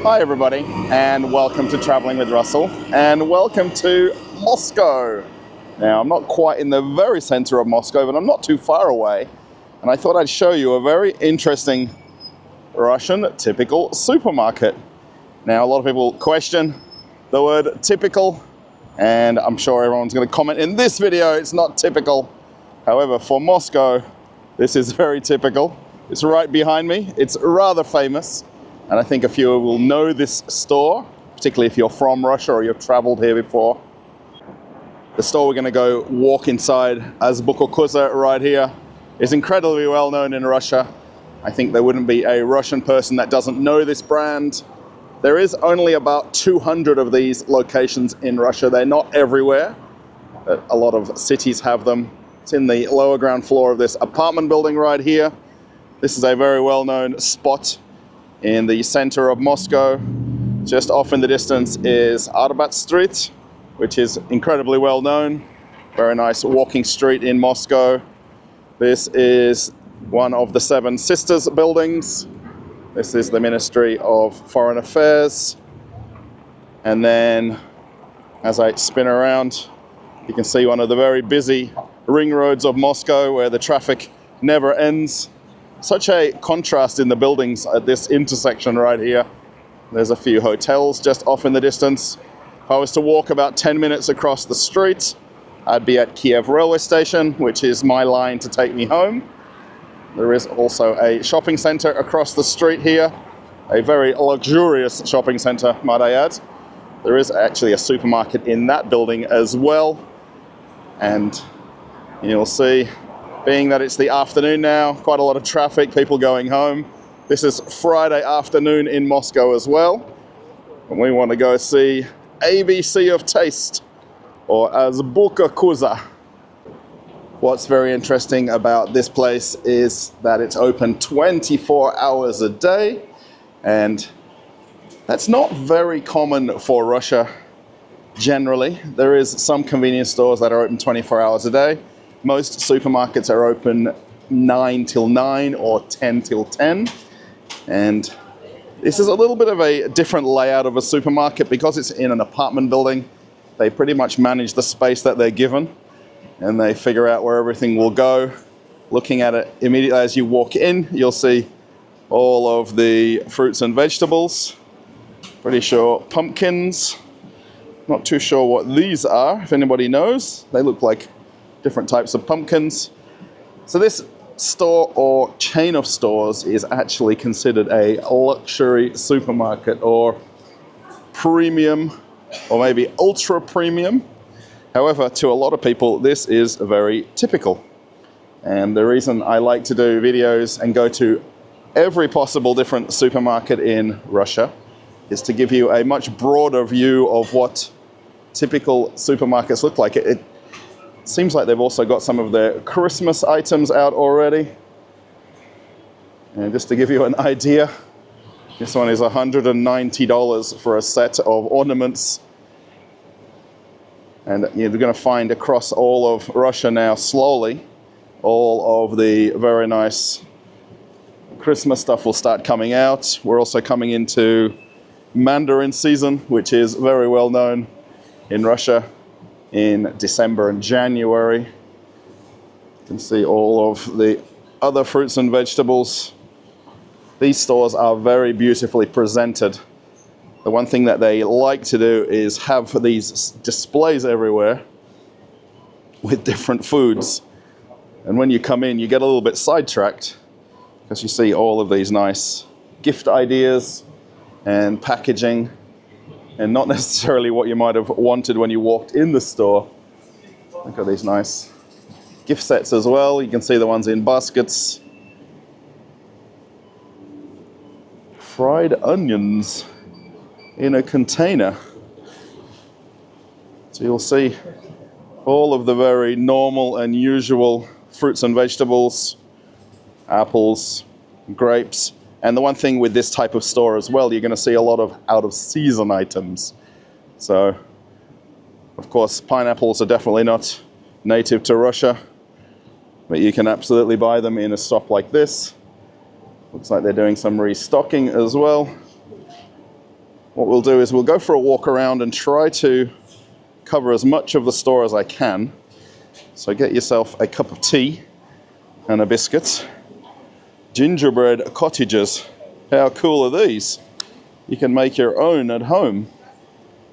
Hi everybody, and welcome to Traveling with Russell, and welcome to Moscow. Now, I'm not quite in the very center of Moscow, but I'm not too far away, and I thought I'd show you a very interesting Russian typical supermarket. Now, a lot of people question the word typical, and I'm sure everyone's going to comment in this video it's not typical. However, for Moscow, this is very typical. It's right behind me. It's rather famous. And I think a few will know this store, particularly if you're from Russia or you've traveled here before. The store we're going to go walk inside, Azbuka Vkusa, right here, is incredibly well known in Russia. I think there wouldn't be a Russian person that doesn't know this brand. There is only about 200 of these locations in Russia. They're not everywhere, but a lot of cities have them. It's in the lower ground floor of this apartment building right here. This is a very well-known spot in the center of Moscow. Just off in the distance is Arbat Street, which is incredibly well known. Very nice walking street in Moscow. This is one of the Seven Sisters buildings. This is the Ministry of Foreign Affairs. And then as I spin around, you can see one of the very busy ring roads of Moscow where the traffic never ends. Such a contrast in the buildings at this intersection right here. There's a few hotels just off in the distance. If I was to walk about 10 minutes across the street, I'd be at Kiev railway station, which is my line to take me home. There is also a shopping center across the street here. A very luxurious shopping center, might I add. There is actually a supermarket in that building as well. And you'll see, being that it's the afternoon now, quite a lot of traffic, people going home. This is Friday afternoon in Moscow as well. And we want to go see ABC of Taste, or Azbuka Vkusa. What's very interesting about this place is that it's open 24 hours a day. And that's not very common for Russia generally. There is some convenience stores that are open 24 hours a day. Most supermarkets are open 9 till 9 or 10 till 10. And this is a little bit of a different layout of a supermarket because it's in an apartment building. They pretty much manage the space that they're given and they figure out where everything will go. Looking at it immediately as you walk in, you'll see all of the fruits and vegetables. Pretty sure pumpkins. Not too sure what these are, if anybody knows. They look like different types of pumpkins. So this store or chain of stores is actually considered a luxury supermarket or premium or maybe ultra premium. However, to a lot of people, this is very typical. And the reason I like to do videos and go to every possible different supermarket in Russia is to give you a much broader view of what typical supermarkets look like. It seems like they've also got some of their Christmas items out already. And just to give you an idea, this one is $190 for a set of ornaments. And you're going to find across all of Russia now, slowly, all of the very nice Christmas stuff will start coming out. We're also coming into Mandarin season, which is very well known in Russia in December and January. You can see all of the other fruits and vegetables. These stores are very beautifully presented. The one thing that they like to do is have these displays everywhere with different foods. And when you come in, you get a little bit sidetracked because you see all of these nice gift ideas and packaging, and not necessarily what you might have wanted when you walked in the store. Look at these nice gift sets as well. You can see the ones in baskets. Fried onions in a container. So you'll see all of the very normal and usual fruits and vegetables, apples, grapes. And the one thing with this type of store as well, you're going to see a lot of out-of-season items. So, of course, pineapples are definitely not native to Russia, but you can absolutely buy them in a shop like this. Looks like they're doing some restocking as well. what we'll do is we'll go for a walk around and try to cover as much of the store as I can. So get yourself a cup of tea and a biscuit. Gingerbread cottages. How cool are these? You can make your own at home.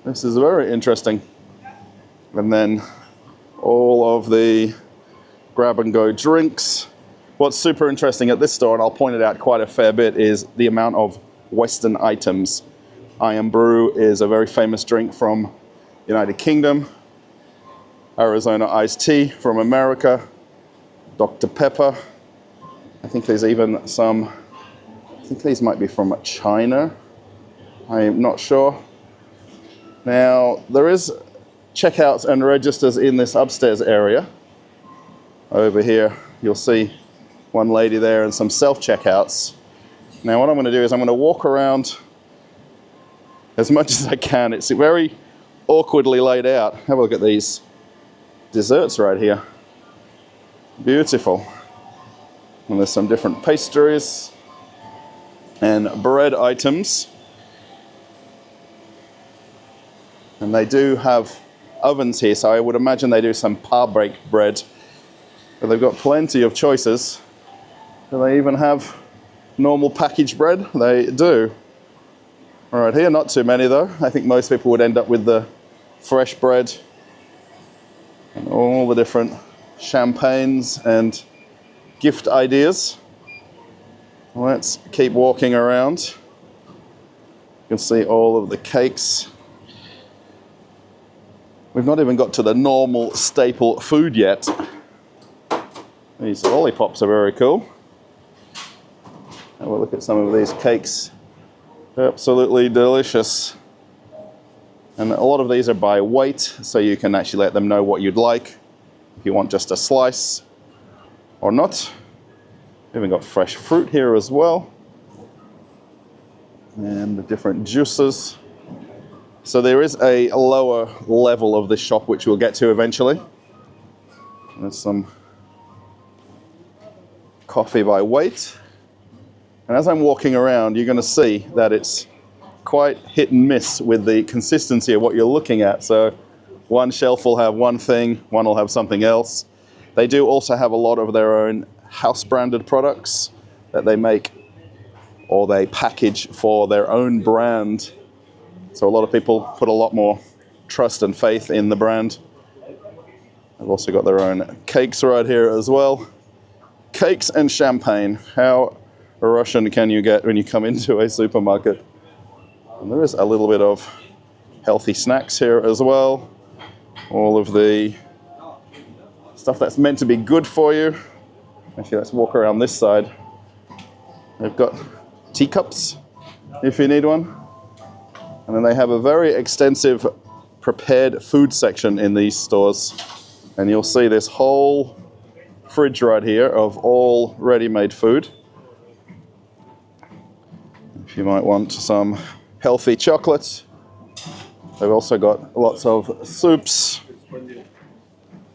This is very interesting. And then all of the grab-and-go drinks. What's super interesting at this store, and I'll point it out quite a fair bit, is the amount of Western items. Iron Brew is a very famous drink from United Kingdom. Arizona iced tea from America. Dr. Pepper. I think there's even some, I think these might be from China. I'm not sure. Now, there is checkouts and registers in this upstairs area. Over here, you'll see one lady there and some self-checkouts. Now, what I'm going to do is I'm going to walk around as much as I can. It's very awkwardly laid out. Have a look at these desserts right here. Beautiful. And there's some different pastries and bread items. And they do have ovens here, so I would imagine they do some par-baked bread. But they've got plenty of choices. Do they even have normal packaged bread? They do. All right, here, not too many though. I think most people would end up with the fresh bread and all the different champagnes and gift ideas. Let's keep walking around. You can see all of the cakes. We've not even got to the normal staple food yet. These lollipops are very cool. Have a look at some of these cakes. Absolutely delicious. And a lot of these are by weight, so you can actually let them know what you'd like. If you want just a slice or not. We've even got fresh fruit here as well. And the different juices. So there is a lower level of this shop, which we'll get to eventually. There's some coffee by weight. And as I'm walking around, you're going to see that it's quite hit and miss with the consistency of what you're looking at. So one shelf will have one thing, one will have something else. They do also have a lot of their own house-branded products that they make or they package for their own brand. So a lot of people put a lot more trust and faith in the brand. They've also got their own cakes right here as well. Cakes and champagne. How Russian can you get when you come into a supermarket? And there is a little bit of healthy snacks here as well. All of the stuff that's meant to be good for you. Actually, let's walk around this side. They've got teacups if you need one. And then they have a very extensive prepared food section in these stores. And you'll see this whole fridge right here of all ready-made food. If you might want some healthy chocolate. They've also got lots of soups.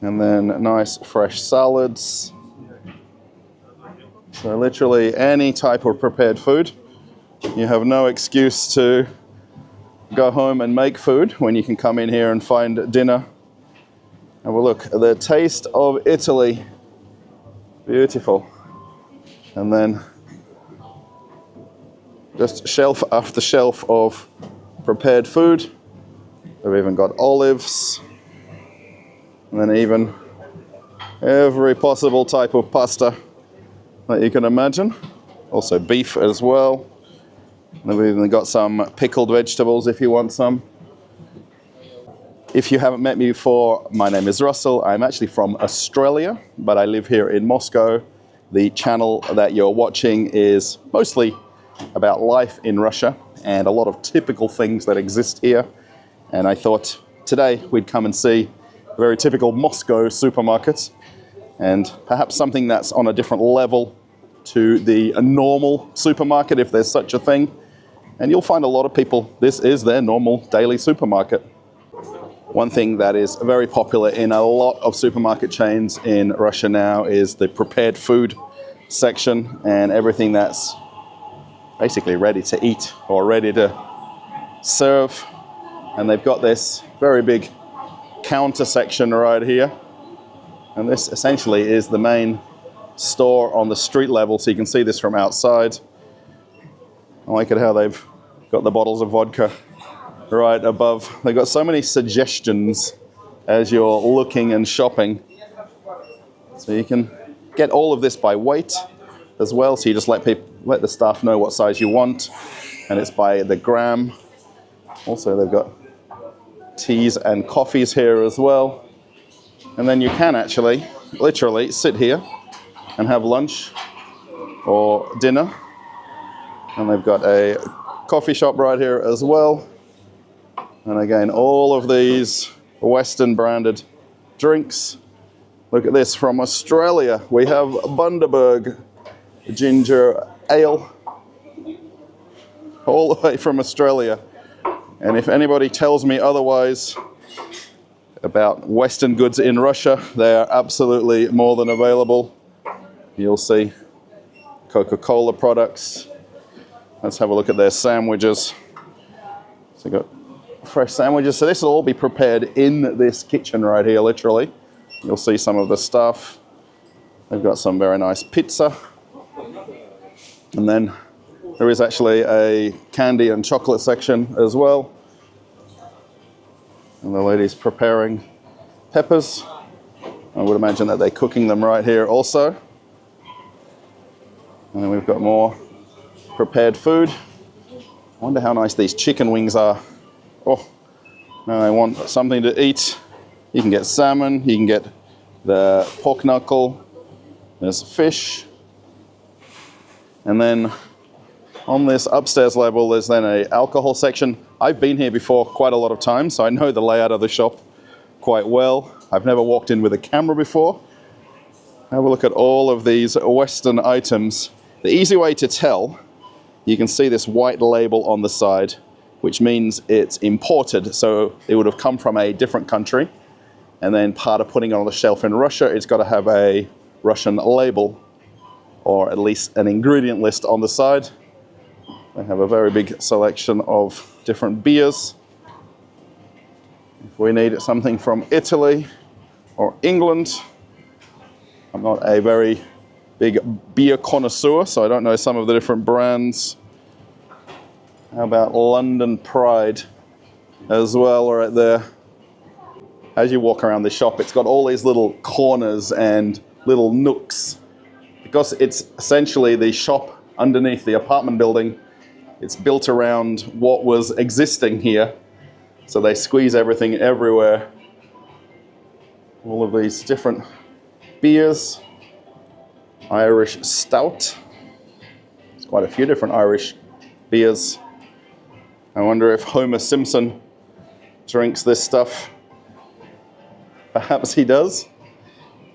And then nice fresh salads. So literally any type of prepared food. You have no excuse to go home and make food when you can come in here and find dinner. Have a look at the taste of Italy. Beautiful. And then just shelf after shelf of prepared food. They've even got olives. And then even every possible type of pasta that you can imagine. Also beef as well. And we've even got some pickled vegetables if you want some. If you haven't met me before, my name is Russell. I'm actually from Australia, but I live here in Moscow. The channel that you're watching is mostly about life in Russia and a lot of typical things that exist here. And I thought today we'd come and see a very typical Moscow supermarket and perhaps something that's on a different level to the normal supermarket, if there's such a thing. And you'll find a lot of people, this is their normal daily supermarket. One thing that is very popular in a lot of supermarket chains in Russia now is the prepared food section and everything that's basically ready to eat or ready to serve. And they've got this very big counter section right here. And this essentially is the main store on the street level, so you can see this from outside. I like it how they've got the bottles of vodka right above. They've got so many suggestions as you're looking and shopping. So you can get all of this by weight as well. So you just let the staff know what size you want, and it's by the gram. Also, they've got teas and coffees here as well. And then you can actually, literally, sit here and have lunch or dinner. And they've got a coffee shop right here as well. And again, all of these Western branded drinks. Look at this from Australia. We have Bundaberg ginger ale, all the way from Australia. And if anybody tells me otherwise about Western goods in Russia, they are absolutely more than available. You'll see Coca-Cola products. Let's have a look at their sandwiches. So they've got fresh sandwiches. So this will all be prepared in this kitchen right here, literally. You'll see some of the stuff. They've got some very nice pizza. And then there is actually a candy and chocolate section as well. And the lady's preparing peppers. I would imagine that they're cooking them right here also. And then we've got more prepared food. I wonder how nice these chicken wings are. Oh, now I want something to eat. You can get salmon, you can get the pork knuckle, there's fish. And then on this upstairs level, there's then an alcohol section. I've been here before quite a lot of times, so I know the layout of the shop quite well. I've never walked in with a camera before. Have a look at all of these Western items. The easy way to tell, you can see this white label on the side, which means it's imported. So it would have come from a different country. And then part of putting it on the shelf in Russia, it's got to have a Russian label, or at least an ingredient list on the side. They have a very big selection of different beers. If we need something from Italy or England, I'm not a very big beer connoisseur, so I don't know some of the different brands. How about London Pride as well, right there. As you walk around the shop, it's got all these little corners and little nooks. Because it's essentially the shop underneath the apartment building, it's built around what was existing here. So they squeeze everything everywhere. All of these different beers. Irish stout. There's quite a few different Irish beers. I wonder if Homer Simpson drinks this stuff. Perhaps he does.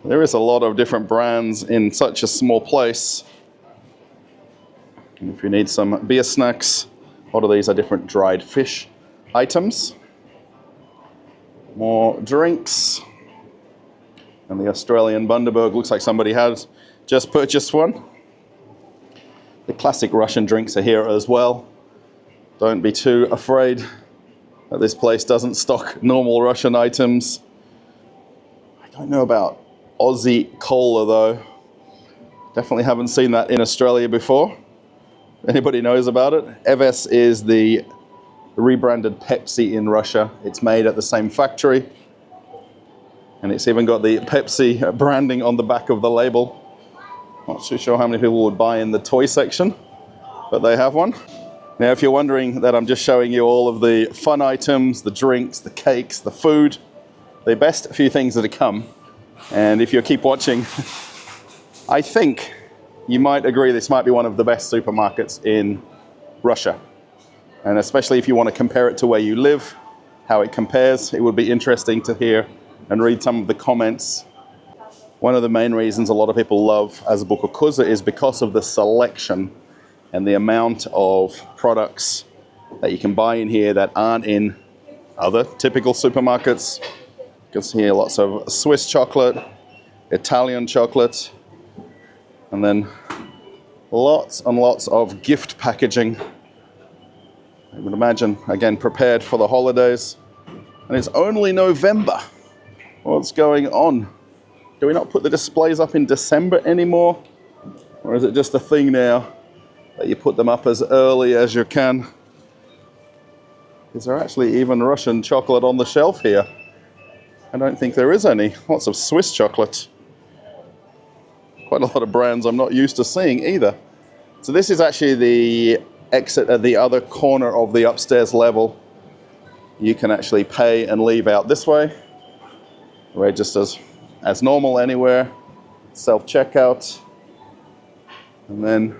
There is a lot of different brands in such a small place. And if you need some beer snacks, a lot of these are different dried fish items. More drinks. And the Australian Bundaberg looks like somebody had just purchased one. The classic Russian drinks are here as well. Don't be too afraid that this place doesn't stock normal Russian items. I don't know about Aussie cola though. Definitely haven't seen that in Australia before. Anybody knows about it? V.M.H.Y is the rebranded Pepsi in Russia. It's made at the same factory. And it's even got the Pepsi branding on the back of the label. Not too sure how many people would buy in the toy section, but they have one. Now, if you're wondering that I'm just showing you all of the fun items, the drinks, the cakes, the food, the best few things that are come. And if you keep watching, I think you might agree this might be one of the best supermarkets in Russia. And especially if you want to compare it to where you live, how it compares, it would be interesting to hear and read some of the comments. One of the main reasons a lot of people love Azbuka Vkusa is because of the selection and the amount of products that you can buy in here that aren't in other typical supermarkets. You can see here lots of Swiss chocolate, Italian chocolate, and then lots and lots of gift packaging. I would imagine, again, prepared for the holidays. And it's only November. What's going on? Do we not put the displays up in December anymore? Or is it just a thing now that you put them up as early as you can? Is there actually even Russian chocolate on the shelf here? I don't think there is any. Lots of Swiss chocolate. Quite a lot of brands I'm not used to seeing either. So this is actually the exit at the other corner of the upstairs level. You can actually pay and leave out this way. Registers as normal anywhere. Self-checkout. And then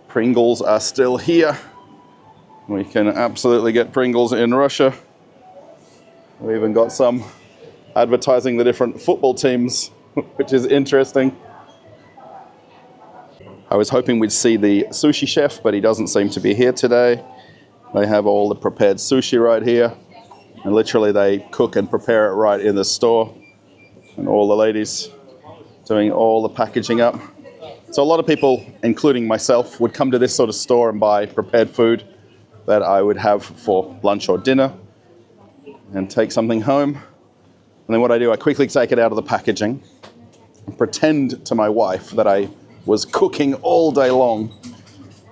Pringles are still here. We can absolutely get Pringles in Russia. We even got some advertising the different football teams, which is interesting. I was hoping we'd see the sushi chef, but he doesn't seem to be here today. They have all the prepared sushi right here. And literally they cook and prepare it right in the store. And all the ladies doing all the packaging up. So a lot of people, including myself, would come to this sort of store and buy prepared food that I would have for lunch or dinner and take something home. And then what I do, I quickly take it out of the packaging and pretend to my wife that I was cooking all day long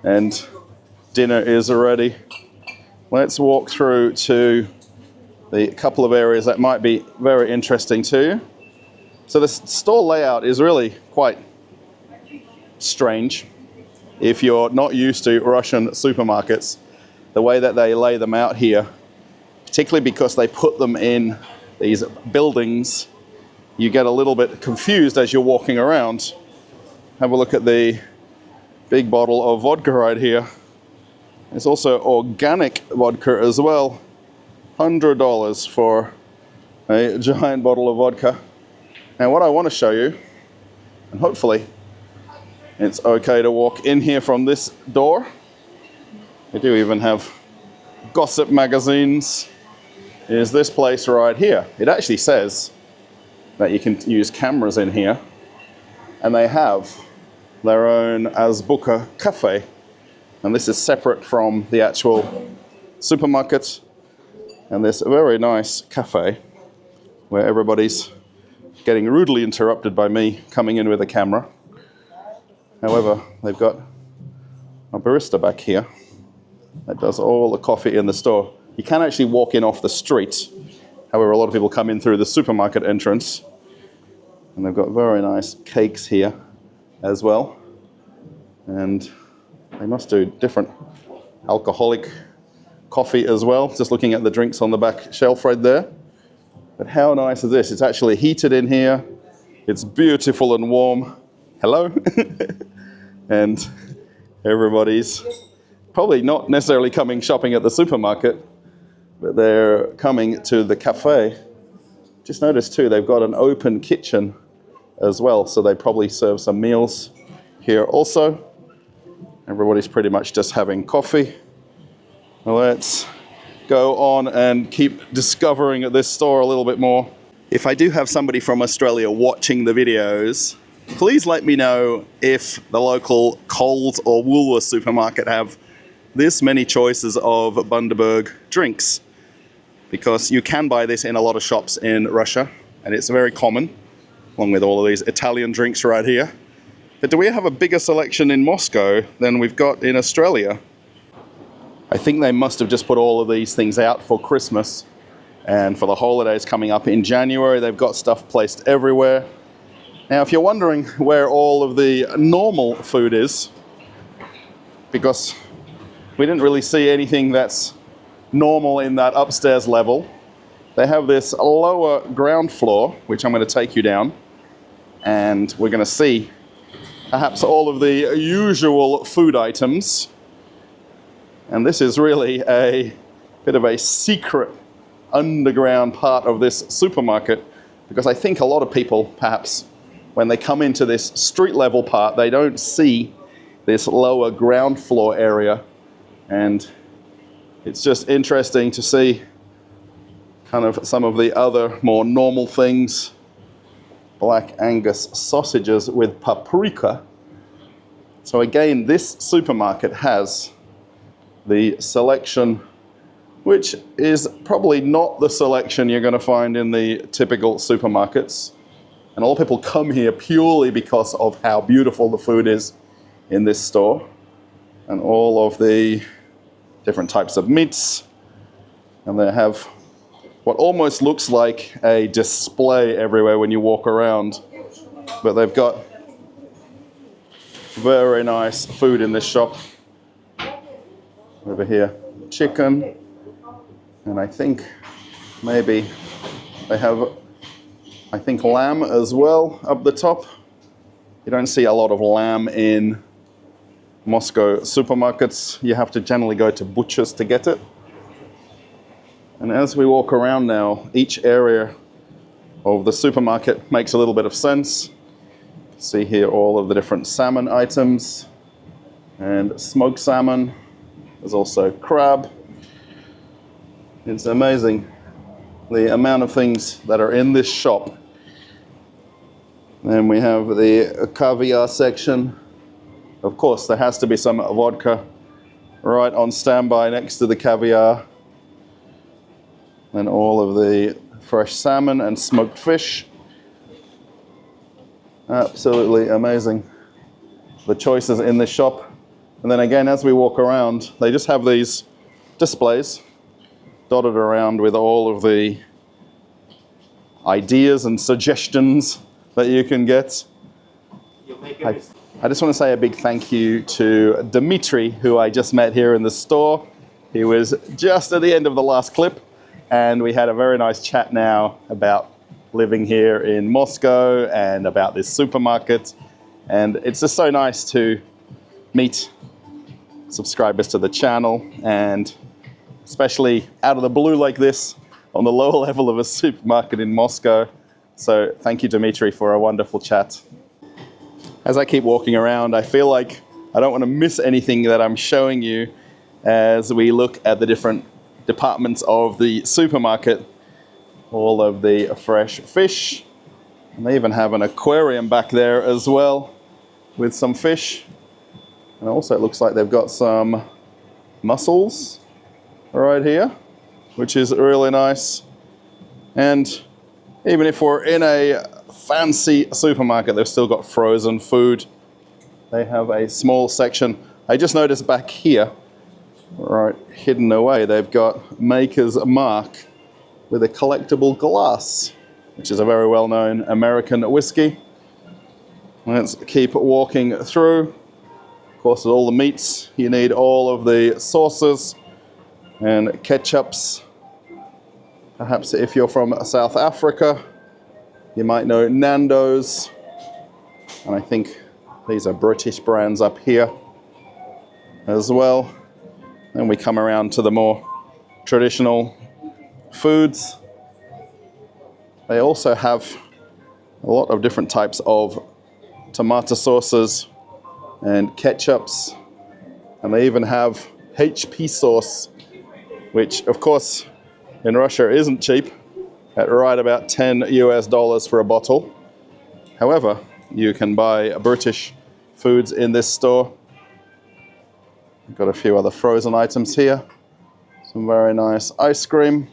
and dinner is ready. Let's walk through to the couple of areas that might be very interesting to you. So the store layout is really quite strange if you're not used to Russian supermarkets. The way that they lay them out here, particularly because they put them in these buildings, you get a little bit confused as you're walking around. Have a look at the big bottle of vodka right here. It's also organic vodka as well. $100 for a giant bottle of vodka. Now what I want to show you, and hopefully it's okay to walk in here from this door. They do even have gossip magazines. Is this place right here. It actually says that you can use cameras in here, and they have their own Azbuka cafe. And this is separate from the actual supermarket. And this very nice cafe where everybody's getting rudely interrupted by me coming in with a camera. However, they've got a barista back here that does all the coffee in the store. You can actually walk in off the street. However, a lot of people come in through the supermarket entrance. And they've got very nice cakes here as well. And they must do different alcoholic coffee as well. Just looking at the drinks on the back shelf right there. But how nice is this? It's actually heated in here. It's beautiful and warm. Hello. And everybody's probably not necessarily coming shopping at the supermarket, but they're coming to the cafe. Just noticed too, they've got an open kitchen as well, so they probably serve some meals here also. Everybody's pretty much just having coffee. Let's go on and keep discovering this store a little bit more. If I do have somebody from Australia watching the videos, please let me know if the local Coles or Woolworths supermarket have this many choices of Bundaberg drinks, because you can buy this in a lot of shops in Russia and it's very common, along with all of these Italian drinks right here. But do we have a bigger selection in Moscow than we've got in Australia? I think they must have just put all of these things out for Christmas and for the holidays coming up in January. They've got stuff placed everywhere. Now, if you're wondering where all of the normal food is, because we didn't really see anything that's normal in that upstairs level, they have this lower ground floor, which I'm going to take you down, and we're going to see perhaps all of the usual food items. And this is really a bit of a secret underground part of this supermarket, because I think a lot of people, perhaps, when they come into this street level part, they don't see this lower ground floor area. And it's just interesting to see kind of some of the other more normal things. Black Angus sausages with paprika. So again, this supermarket has the selection, which is probably not the selection you're going to find in the typical supermarkets. And a lot of people come here purely because of how beautiful the food is in this store. And all of the different types of meats. And they have what almost looks like a display everywhere when you walk around. But they've got very nice food in this shop. Over here, chicken. And I think maybe they have, I think, lamb as well up the top. You don't see a lot of lamb in Moscow supermarkets. You have to generally go to butchers to get it. And as we walk around now, each area of the supermarket makes a little bit of sense. See here all of the different salmon items and smoked salmon. There's also crab. It's amazing the amount of things that are in this shop. Then we have the caviar section. Of course, there has to be some vodka right on standby next to the caviar. And all of the fresh salmon and smoked fish. Absolutely amazing, the choices in this shop. And then again, as we walk around, they just have these displays dotted around with all of the ideas and suggestions that you can get. I just want to say a big thank you to Dmitry, who I just met here in the store. He was just at the end of the last clip, and we had a very nice chat now about living here in Moscow and about this supermarket. And it's just so nice to meet subscribers to the channel, and especially out of the blue like this on the lower level of a supermarket in Moscow. So thank you, Dmitry, for a wonderful chat. As I keep walking around, I feel like I don't want to miss anything that I'm showing you as we look at the different departments of the supermarket. All of the fresh fish. And they even have an aquarium back there as well with some fish. And also it looks like they've got some mussels right here, which is really nice. And even if we're in a fancy supermarket, they've still got frozen food. They have a small section. I just noticed back here, right hidden away, they've got Maker's Mark with a collectible glass, which is a very well-known American whiskey. Let's keep walking through. Of course, with all the meats, you need all of the sauces and ketchups. Perhaps if you're from South Africa, you might know Nando's. And I think these are British brands up here as well. Then we come around to the more traditional foods. They also have a lot of different types of tomato sauces and ketchups. And they even have HP sauce, which of course in Russia isn't cheap, at right about $10 for a bottle. However, you can buy British foods in this store. We've got a few other frozen items here. Some very nice ice cream.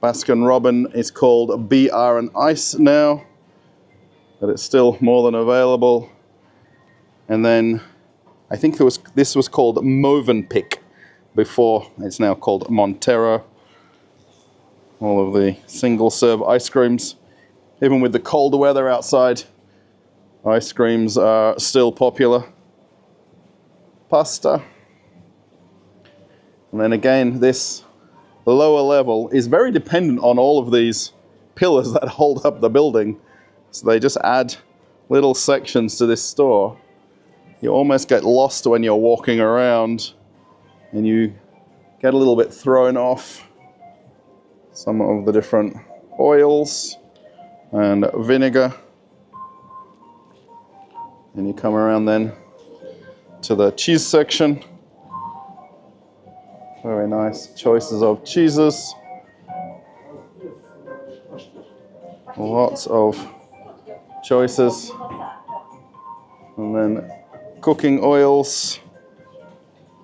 Baskin Robin is called BR and Ice now, but it's still more than available. And then I think this was called Movenpick before. It's now called Montero. All of the single serve ice creams. Even with the cold weather outside, ice creams are still popular. Pasta. And then again, this lower level is very dependent on all of these pillars that hold up the building. So they just add little sections to this store. You almost get lost when you're walking around and you get a little bit thrown off. Some of the different oils and vinegar. And you come around then to the cheese section. Very nice choices of cheeses. Lots of choices. And then cooking oils.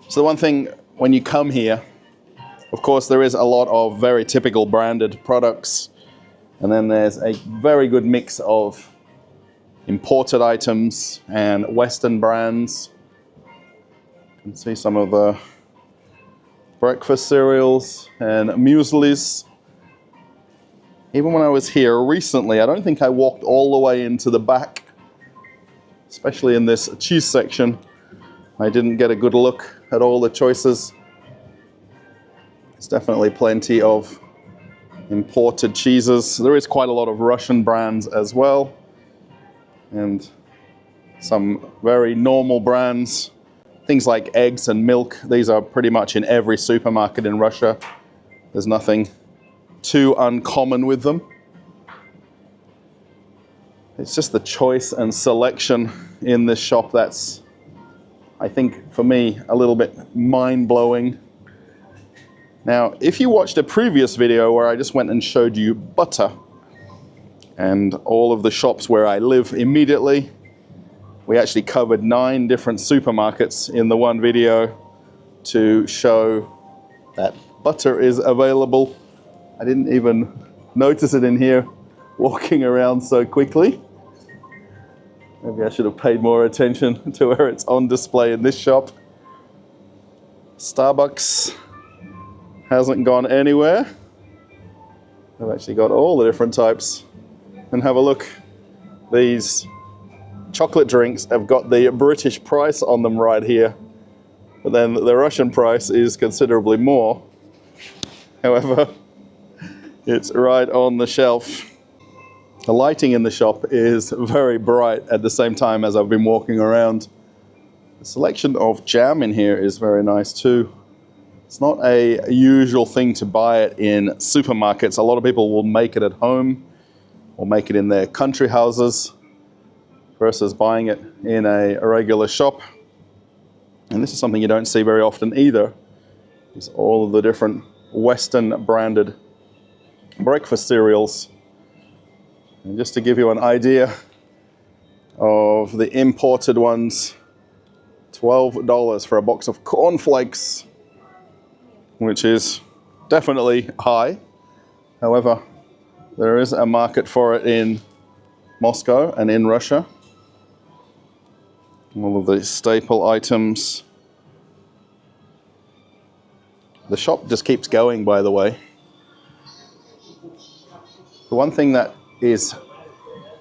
So the one thing when you come here, of course, there is a lot of very typical branded products, and then there's a very good mix of imported items and Western brands. You can see some of the breakfast cereals and mueslis. Even when I was here recently, I don't think I walked all the way into the back, especially in this cheese section. I didn't get a good look at all the choices. There's definitely plenty of imported cheeses. There is quite a lot of Russian brands as well, and some very normal brands. Things like eggs and milk, these are pretty much in every supermarket in Russia. There's nothing too uncommon with them. It's just the choice and selection in this shop that's, I think, for me, a little bit mind-blowing. Now, if you watched a previous video where I just went and showed you butter and all of the shops where I live immediately, we actually covered 9 different supermarkets in the one video to show that butter is available. I didn't even notice it in here walking around so quickly. Maybe I should have paid more attention to where it's on display in this shop. Starbucks hasn't gone anywhere. They've actually got all the different types. And have a look. These chocolate drinks have got the British price on them right here. But then the Russian price is considerably more. However, it's right on the shelf. The lighting in the shop is very bright at the same time as I've been walking around. The selection of jam in here is very nice too. It's not a usual thing to buy it in supermarkets. A lot of people will make it at home or make it in their country houses versus buying it in a regular shop. And this is something you don't see very often either. It's all of the different Western branded breakfast cereals. And just to give you an idea of the imported ones, $12 for a box of cornflakes, which is definitely high. However, there is a market for it in Moscow and in Russia. All of the staple items. The shop just keeps going, by the way. The one thing that is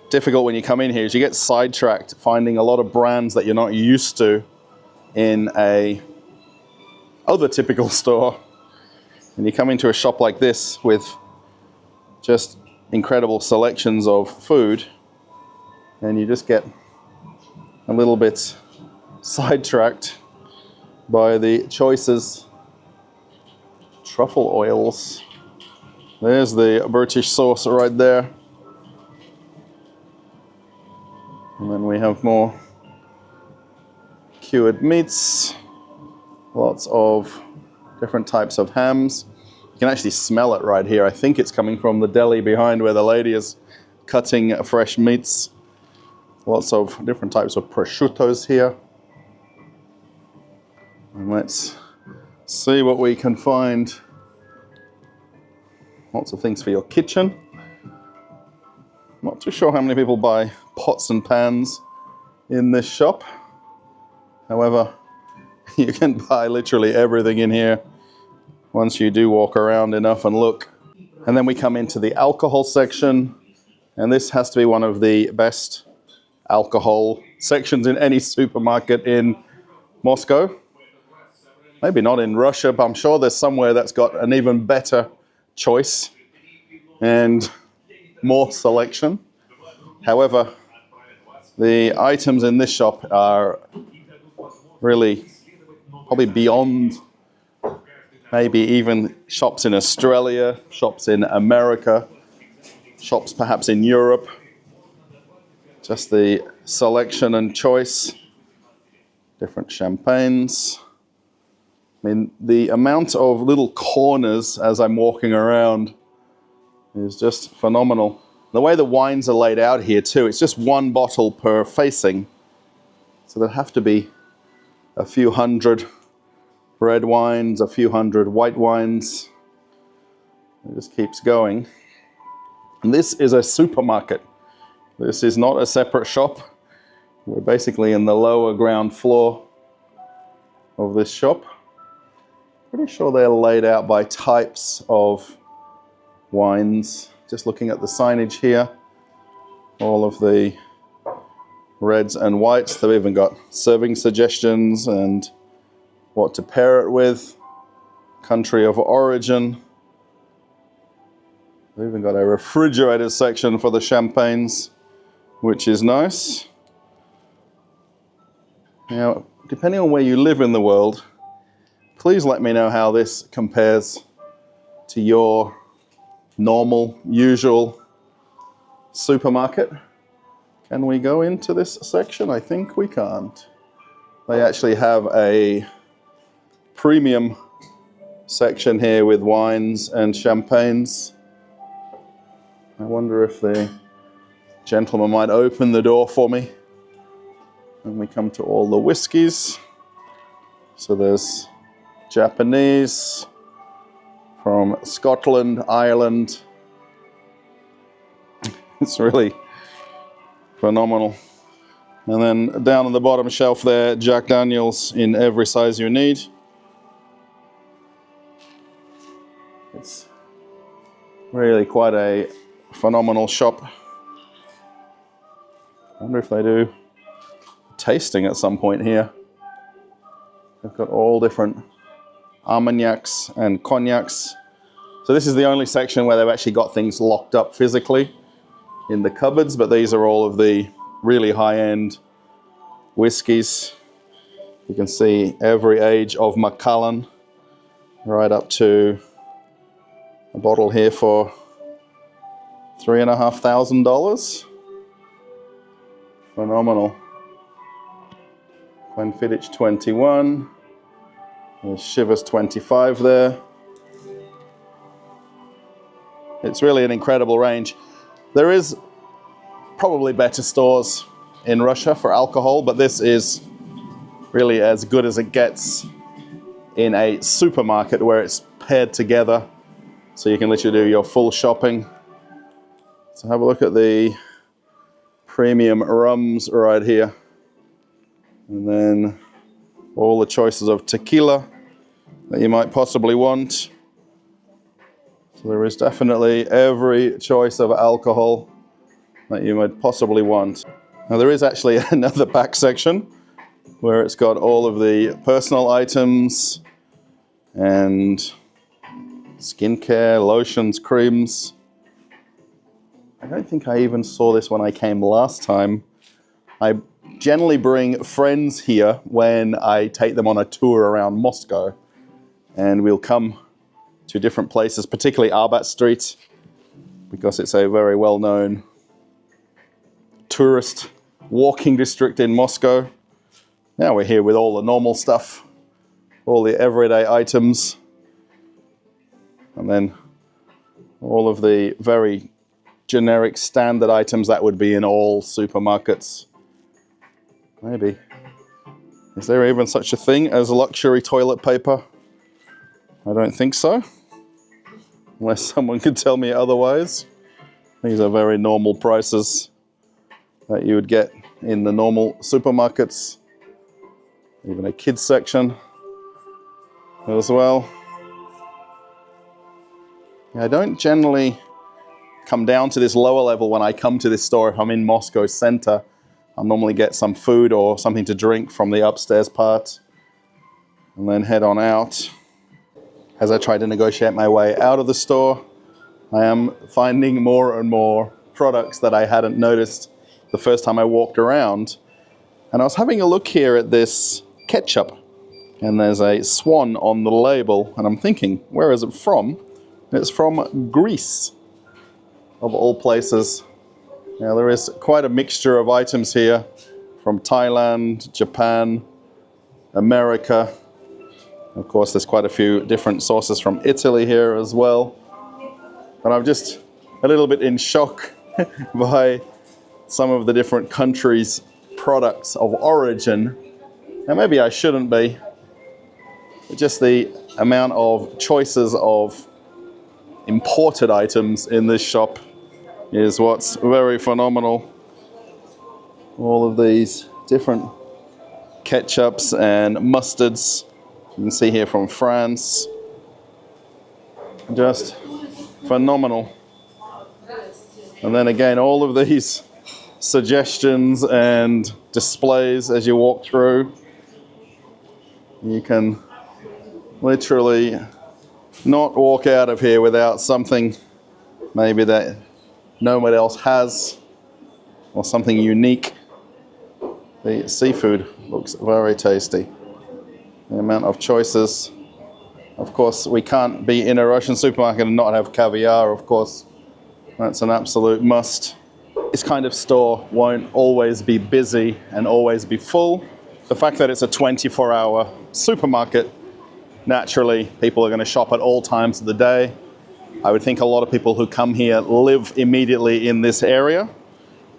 difficult when you come in here is you get sidetracked finding a lot of brands that you're not used to in a other typical store. And you come into a shop like this with just incredible selections of food, and you just get a little bit sidetracked by the choices. Truffle oils. There's the British sauce right there. And then we have more cured meats, lots of different types of hams. You can actually smell it right here. I think it's coming from the deli behind where the lady is cutting fresh meats. Lots of different types of prosciuttos here. And let's see what we can find. Lots of things for your kitchen. Not too sure how many people buy pots and pans in this shop. However, you can buy literally everything in here once you do walk around enough and look. And then we come into the alcohol section, and this has to be one of the best alcohol sections in any supermarket in Moscow. Maybe not in Russia, but I'm sure there's somewhere that's got an even better choice and more selection. However, the items in this shop are really probably beyond maybe even shops in Australia, shops in America, shops perhaps in Europe. Just the selection and choice, different champagnes. I mean, the amount of little corners as I'm walking around is just phenomenal. The way the wines are laid out here too, it's just one bottle per facing. So there have to be a few hundred red wines, a few hundred white wines. It just keeps going. And this is a supermarket. This is not a separate shop. We're basically in the lower ground floor of this shop. Pretty sure they're laid out by types of wines. Just looking at the signage here, all of the reds and whites. They've even got serving suggestions and what to pair it with, country of origin. They've even got a refrigerated section for the champagnes, which is nice. Now, depending on where you live in the world, please let me know how this compares to your normal, usual supermarket. Can we go into this section? I think we can't. They actually have a premium section here with wines and champagnes. I wonder if the gentleman might open the door for me. And we come to all the whiskies. So there's Japanese, from Scotland, Ireland. It's really phenomenal. And then down on the bottom shelf there, Jack Daniels in every size you need. It's really quite a phenomenal shop. I wonder if they do tasting at some point here. They've got all different Armagnacs and cognacs. So this is the only section where they've actually got things locked up physically in the cupboards, but these are all of the really high-end whiskies. You can see every age of Macallan, right up to a bottle here for $3,500. Phenomenal. Glenfiddich 21. There's Chivas 25 there. It's really an incredible range. There is probably better stores in Russia for alcohol, but this is really as good as it gets in a supermarket where it's paired together, so you can literally do your full shopping. So have a look at the premium rums right here. And then all the choices of tequila that you might possibly want. So there is definitely every choice of alcohol that you might possibly want. Now there is actually another back section where it's got all of the personal items and skincare, lotions, creams. I don't think I even saw this when I came last time. I generally bring friends here when I take them on a tour around Moscow, and we'll come to different places, particularly Arbat Street, because it's a very well-known tourist walking district in Moscow. Now we're here with all the normal stuff, all the everyday items, and then all of the very generic standard items that would be in all supermarkets. Maybe. Is there even such a thing as luxury toilet paper? I don't think so. Unless someone could tell me otherwise. These are very normal prices that you would get in the normal supermarkets. Even a kids section as well. I don't generally come down to this lower level when I come to this store. If I'm in Moscow center, I'll normally get some food or something to drink from the upstairs part and then head on out. As I try to negotiate my way out of the store, I am finding more and more products that I hadn't noticed the first time I walked around. And I was having a look here at this ketchup, and there's a swan on the label, and I'm thinking, where is it from? It's from Greece, of all places. Now there is quite a mixture of items here from Thailand, Japan, America. Of course, there's quite a few different sources from Italy here as well. And I'm just a little bit in shock by some of the different countries' products of origin. Now maybe I shouldn't be, Just the amount of choices of imported items in this shop is what's very phenomenal. All of these different ketchups and mustards. You can see here from France. Just phenomenal. And then again, all of these suggestions and displays as you walk through. You can literally not walk out of here without something maybe that no one else has, or something unique. The seafood looks very tasty. The amount of choices. Of course, we can't be in a Russian supermarket and not have caviar, of course. That's an absolute must. This kind of store won't always be busy and always be full. The fact that it's a 24-hour supermarket, naturally, people are going to shop at all times of the day. I would think a lot of people who come here live immediately in this area,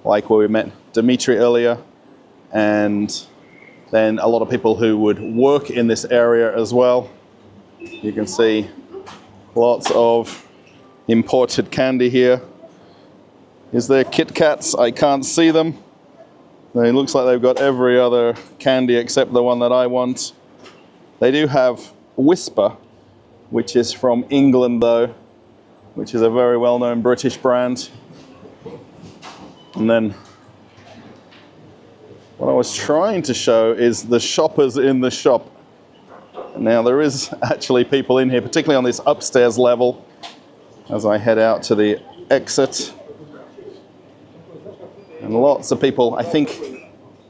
like where we met Dimitri earlier, and then a lot of people who would work in this area as well. You can see lots of imported candy here. Is there Kit Kats? I can't see them. It looks like they've got every other candy except the one that I want. They do have Whisper, which is from England though, which is a very well-known British brand. And then what I was trying to show is the shoppers in the shop. Now there is actually people in here, particularly on this upstairs level, as I head out to the exit. And lots of people. I think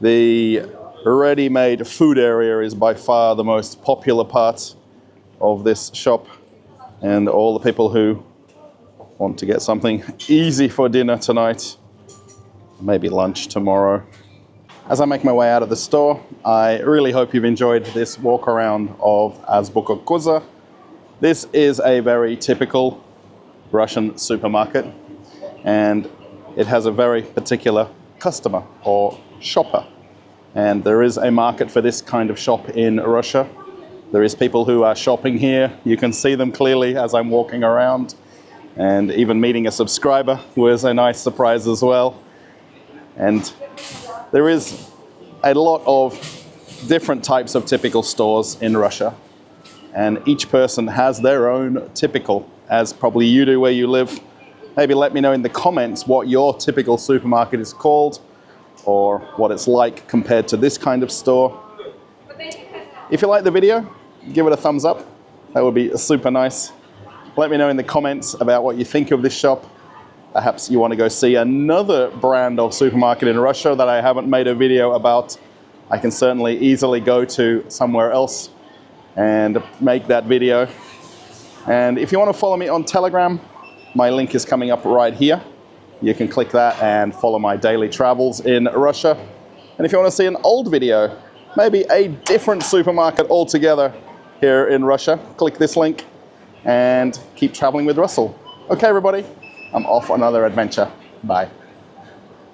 the ready-made food area is by far the most popular part of this shop. And all the people who want to get something easy for dinner tonight, maybe lunch tomorrow. As I make my way out of the store, I really hope you've enjoyed this walk around of Azbuka Vkusa. This is a very typical Russian supermarket, and it has a very particular customer or shopper. And there is a market for this kind of shop in Russia. There is people who are shopping here. You can see them clearly as I'm walking around, and even meeting a subscriber was a nice surprise as well. And there is a lot of different types of typical stores in Russia, and each person has their own typical, as probably you do where you live. Maybe let me know in the comments what your typical supermarket is called, or what it's like compared to this kind of store. If you like the video, give it a thumbs up. That would be super nice. Let me know in the comments about what you think of this shop. Perhaps you want to go see another brand of supermarket in Russia that I haven't made a video about. I can certainly easily go to somewhere else and make that video. And if you want to follow me on Telegram, my link is coming up right here. You can click that and follow my daily travels in Russia. And if you want to see an old video, maybe a different supermarket altogether here in Russia, click this link and keep traveling with Russell. Okay, everybody. I'm off on another adventure. Bye.